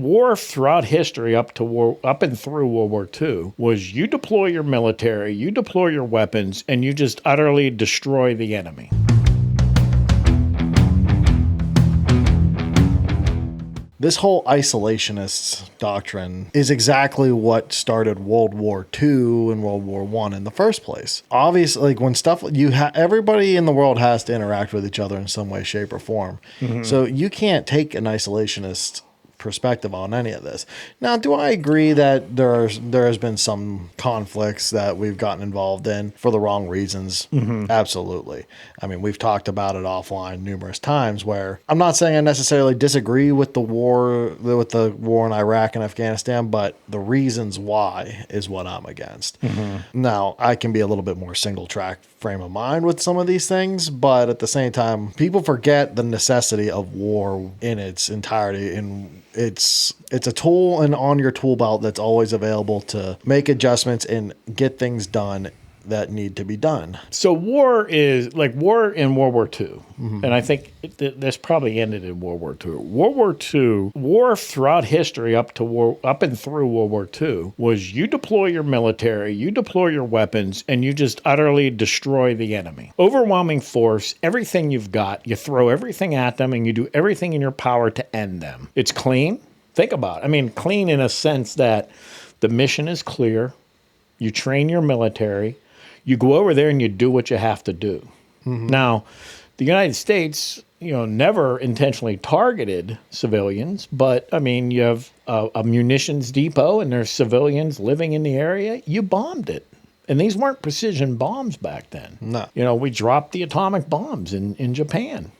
war throughout history up and through World War II was you deploy your military, you deploy your weapons, and you just utterly destroy the enemy. This whole isolationist doctrine is exactly what started World War II and World War I in the first place. Obviously, like when stuff everybody in the world has to interact with each other in some way, shape, or form. Mm-hmm. So you can't take an isolationist perspective on any of this. Now, do I agree that there has been some conflicts that we've gotten involved in for the wrong reasons? Mm-hmm. Absolutely. I mean, we've talked about it offline numerous times where I'm not saying I necessarily disagree with the war in Iraq and Afghanistan, but the reasons why is what I'm against. Mm-hmm. Now, I can be a little bit more single track frame of mind with some of these things, but at the same time, people forget the necessity of war in its entirety, and it's a tool and on your tool belt that's always available to make adjustments and get things done that need to be done. So war is like war in World War II. Mm-hmm. And I think this probably ended in World War II. World War II, war throughout history up and through World War II was you deploy your military, you deploy your weapons, and you just utterly destroy the enemy. Overwhelming force, everything you've got, you throw everything at them and you do everything in your power to end them. It's clean. Think about it. I mean, clean in a sense that the mission is clear. You train your military. You go over there and you do what you have to do. Mm-hmm. Now, the United States, never intentionally targeted civilians, but I mean, you have a munitions depot and there's civilians living in the area. You bombed it. And these weren't precision bombs back then. No. We dropped the atomic bombs in Japan.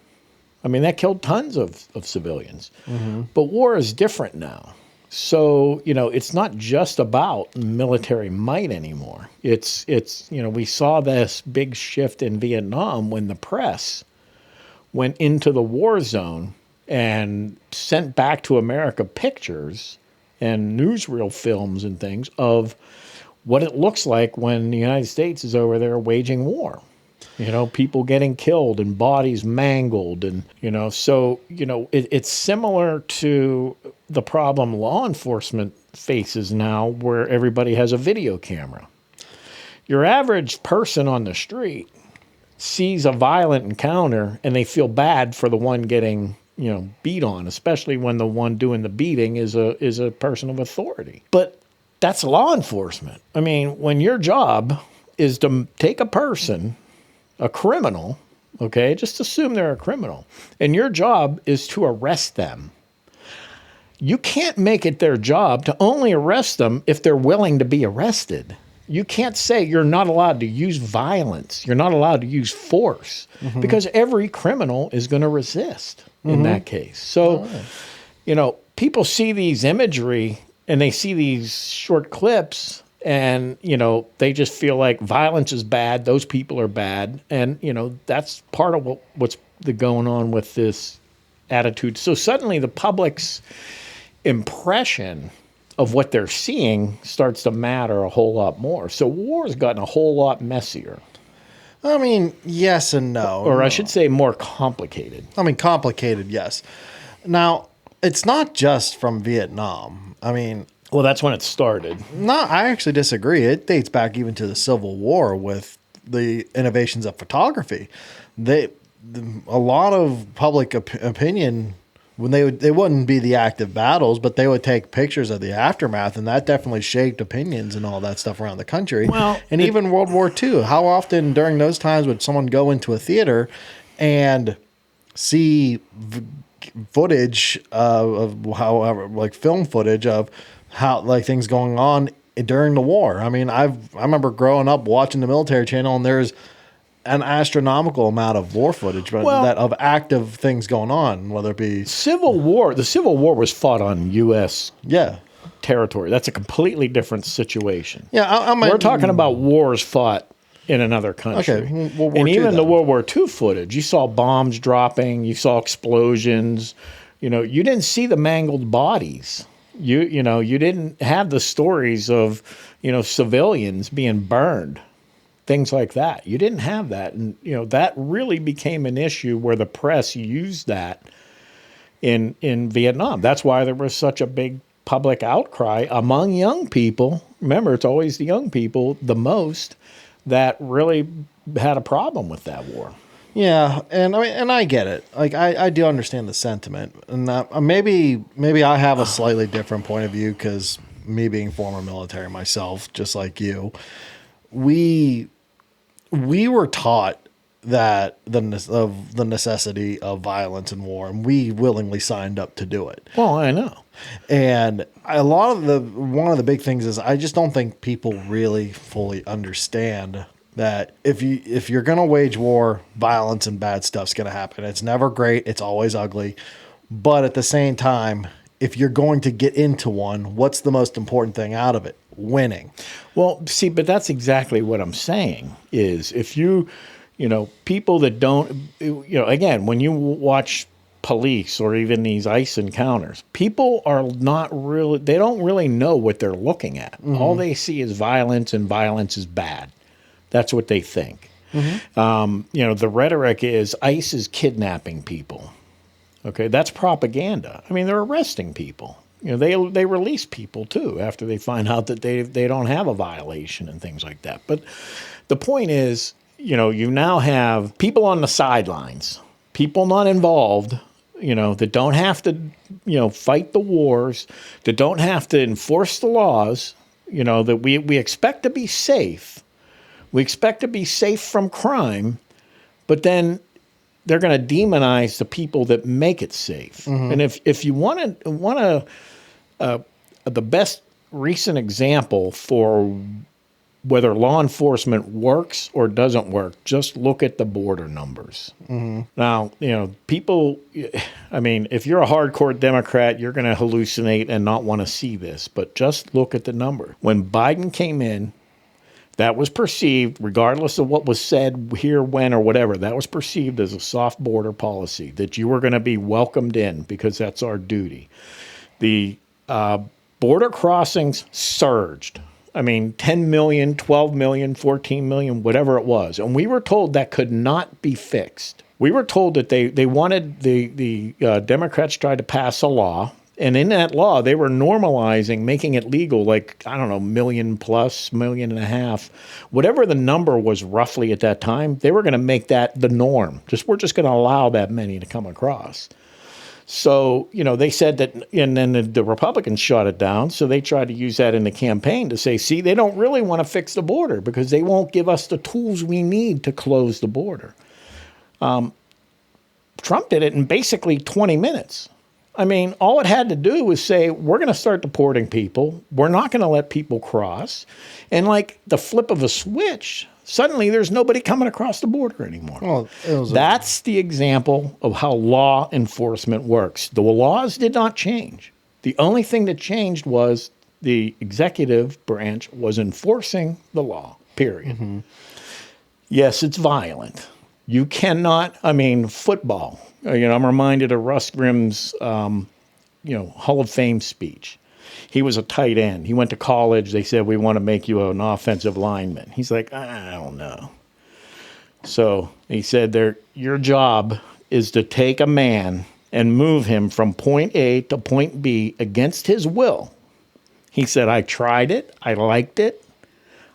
I mean, that killed tons of civilians. Mm-hmm. But war is different now. So, it's not just about military might anymore. It's we saw this big shift in Vietnam when the press went into the war zone and sent back to America pictures and newsreel films and things of what it looks like when the United States is over there waging war. People getting killed and bodies mangled. And, it's similar to the problem law enforcement faces now where everybody has a video camera. Your average person on the street sees a violent encounter and they feel bad for the one getting, beat on, especially when the one doing the beating is a person of authority. But that's law enforcement. I mean, when your job is to take a person, a criminal, okay, just assume they're a criminal, and your job is to arrest them. You can't make it their job to only arrest them if they're willing to be arrested. You can't say you're not allowed to use violence. You're not allowed to use force because every criminal is going to resist in that case. So, people see these imagery and they see these short clips and, they just feel like violence is bad. Those people are bad. And, that's part of what's going on with this attitude. So suddenly the public's impression of what they're seeing starts to matter a whole lot more. So war has gotten a whole lot messier. I mean, yes and no. Or I should say more complicated. I mean, complicated, yes. Now, it's not just from Vietnam. I mean... Well, that's when it started. No, I actually disagree. It dates back even to the Civil War with the innovations of photography. A lot of public opinion... When they wouldn't be the active battles, but they would take pictures of the aftermath, and that definitely shaped opinions and all that stuff around the country. Well, and even World War II, how often during those times would someone go into a theater and see footage of however, like film footage of how like things going on during the war? I mean, I remember growing up watching the military channel, and there's an astronomical amount of war footage, but of active things going on, whether it be Civil War. The Civil War was fought on U.S. territory. That's a completely different situation. Yeah, we're talking about wars fought in another country. Okay, World War and II, even then. the World War II footage, you saw bombs dropping, you saw explosions. You didn't see the mangled bodies. You didn't have the stories of civilians being burned. Things like that. You didn't have that. And, that really became an issue where the press used that in Vietnam. That's why there was such a big public outcry among young people. Remember, it's always the young people the most that really had a problem with that war. Yeah, and I mean, and I get it. Like, I do understand the sentiment, and maybe I have a slightly different point of view because me being former military myself, just like you, we were taught that the necessity of violence and war, and we willingly signed up to do it. Well, I know. And one of the big things is I just don't think people really fully understand that if you're going to wage war, violence and bad stuff's going to happen. It's never great. It's always ugly. But at the same time, if you're going to get into one, what's the most important thing out of it? Winning. Well, see, but that's exactly what I'm saying is if people that don't, again, when you watch police or even these ICE encounters, people are they don't really know what they're looking at. Mm-hmm. All they see is violence, and violence is bad. That's what they think. Mm-hmm. The rhetoric is ICE is kidnapping people. Okay, that's propaganda. I mean, they're arresting people. They release people too after they find out that they don't have a violation and things like that. But the point is, you now have people on the sidelines, people not involved, that don't have to, fight the wars, that don't have to enforce the laws, that we expect to be safe. We expect to be safe from crime, but then they're going to demonize the people that make it safe. Mm-hmm. And if you want the best recent example for whether law enforcement works or doesn't work, just look at the border numbers. Mm-hmm. Now, people, I mean, if you're a hardcore Democrat, you're going to hallucinate and not want to see this, but just look at the number. When Biden came in, that was perceived, regardless of what was said here, when, or whatever, that was perceived as a soft border policy, that you were going to be welcomed in because that's our duty. The border crossings surged. I mean, 10 million, 12 million, 14 million, whatever it was. And we were told that could not be fixed. We were told that they wanted, the Democrats tried to pass a law. And in that law, they were normalizing, making it legal, like, I don't know, million plus, million and a half, whatever the number was roughly at that time, they were going to make that the norm. We're just going to allow that many to come across. So, they said that, and then the Republicans shot it down. So they tried to use that in the campaign to say, see, they don't really want to fix the border because they won't give us the tools we need to close the border. Trump did it in basically 20 minutes. I mean, all it had to do was say, we're going to start deporting people. We're not going to let people cross. And like the flip of a switch, suddenly there's nobody coming across the border anymore. Well, that's the example of how law enforcement works. The laws did not change. The only thing that changed was the executive branch was enforcing the law, period. Mm-hmm. Yes, it's violent. You cannot, football. I'm reminded of Russ Grimm's, Hall of Fame speech. He was a tight end. He went to college. They said, we want to make you an offensive lineman. He's like, I don't know. So he said, your job is to take a man and move him from point A to point B against his will. He said, I tried it. I liked it.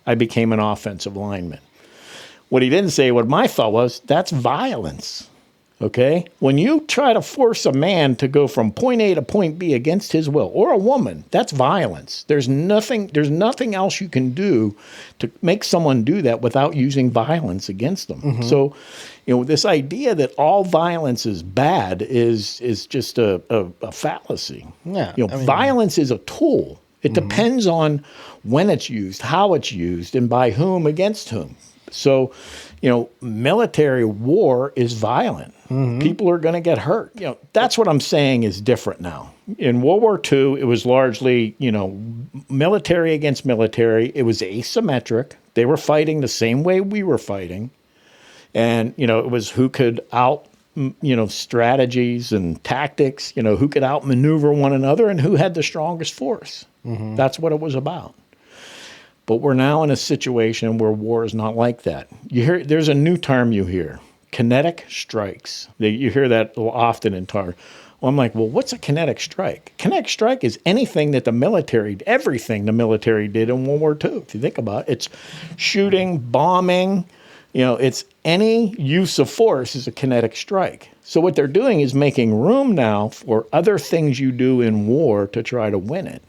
I became an offensive lineman. What he didn't say, what my thought was, that's violence. Okay? When you try to force a man to go from point A to point B against his will, or a woman, that's violence. There's nothing else you can do to make someone do that without using violence against them. Mm-hmm. So, this idea that all violence is bad is just a fallacy. Yeah, violence is a tool. It mm-hmm. depends on when it's used, how it's used, and by whom against whom. So, military war is violent. Mm-hmm. People are going to get hurt. That's what I'm saying is different now. In World War II, it was largely, military against military. It was asymmetric. They were fighting the same way we were fighting. And, it was who could strategies and tactics, who could outmaneuver one another and who had the strongest force. Mm-hmm. That's what it was about. But we're now in a situation where war is not like that. There's a new term you hear, kinetic strikes. You hear that often in Well, I'm like, well, what's a kinetic strike? Kinetic strike is anything that everything the military did in World War II. If you think about it, it's shooting, bombing, it's any use of force is a kinetic strike. So what they're doing is making room now for other things you do in war to try to win it.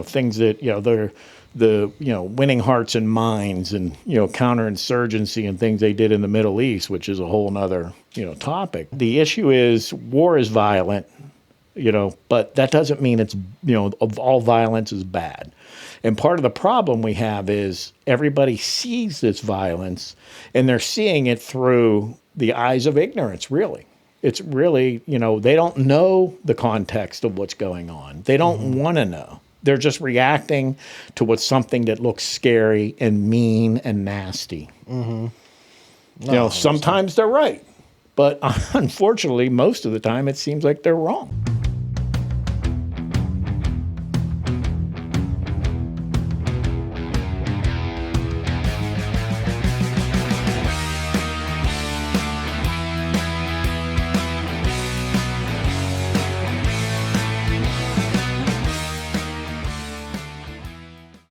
Things that, they're winning hearts and minds and, counterinsurgency and things they did in the Middle East, which is a whole nother, topic. The issue is war is violent, but that doesn't mean it's, of all violence is bad. And part of the problem we have is everybody sees this violence and they're seeing it through the eyes of ignorance, really. It's really, they don't know the context of what's going on. They don't want to know. They're just reacting to what's something that looks scary and mean and nasty. Sometimes they're right, but unfortunately, most of the time it seems like they're wrong.